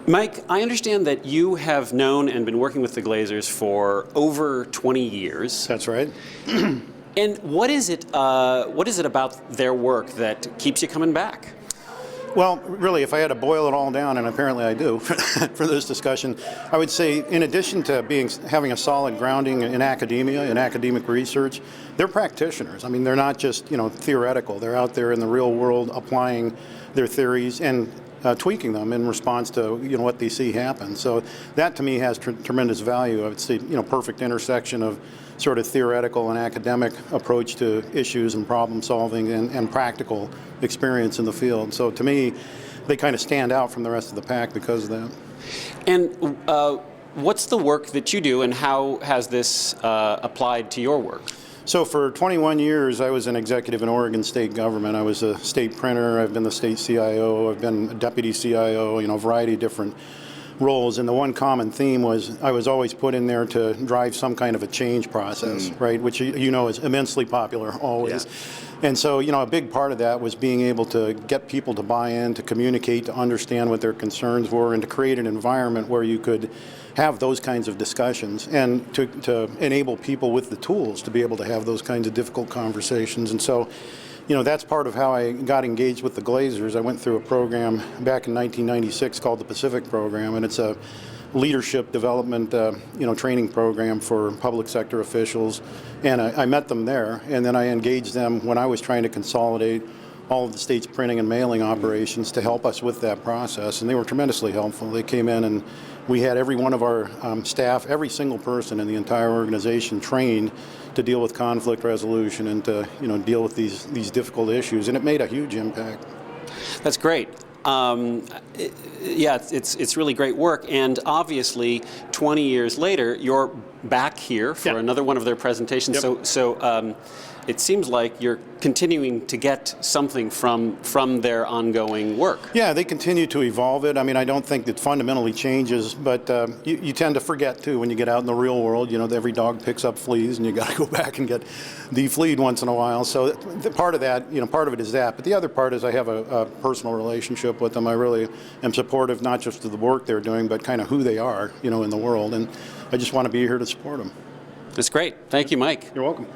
Mike, I understand that you have known and been working with the Glazers for over 20 years. That's right. And what is it about their work that keeps you coming back? Well, really, if I had to boil it all down, and apparently I do for this discussion, I would say in addition to having a solid grounding in academia, in academic research, they're practitioners. I mean, they're not just theoretical. They're out there in the real world applying their theories and tweaking them in response to what they see happen. So that to me has tremendous value. I would say perfect intersection of sort of theoretical and academic approach to issues and problem solving and practical experience in the field. So to me, they kind of stand out from the rest of the pack because of that. And what's the work that you do, and how has this applied to your work? So for 21 years, I was an executive in Oregon state government. I was a state printer. I've been the state CIO. I've been a deputy CIO, a variety of different roles. And the one common theme was I was always put in there to drive some kind of a change process, right? Which is immensely popular always. Yeah. And so, a big part of that was being able to get people to buy in, to communicate, to understand what their concerns were, and to create an environment where you could have those kinds of discussions and to enable people with the tools to be able to have those kinds of difficult conversations. And so, that's part of how I got engaged with the Glazers. I went through a program back in 1996 called the Pacific Program, and it's a leadership development training program for public sector officials. And I met them there, and then I engaged them when I was trying to consolidate all of the state's printing and mailing operations to help us with that process, and they were tremendously helpful. They came in and we had every one of our staff, every single person in the entire organization trained to deal with conflict resolution and to deal with these difficult issues, and it made a huge impact. That's great. It's really great work, and obviously 20 years later you're back here for another one of their presentations. Yep. So it seems like you're continuing to get something from their ongoing work. Yeah, they continue to evolve it. I mean, I don't think it fundamentally changes, but you tend to forget too when you get out in the real world. Every dog picks up fleas, and you got to go back and get defleed once in a while. So part of that, part of it is that. But the other part is I have a personal relationship with them. I really am supportive not just of the work they're doing, but kind of who they are, in the world. And I just want to be here to support them. That's great. Thank you, Mike. You're welcome.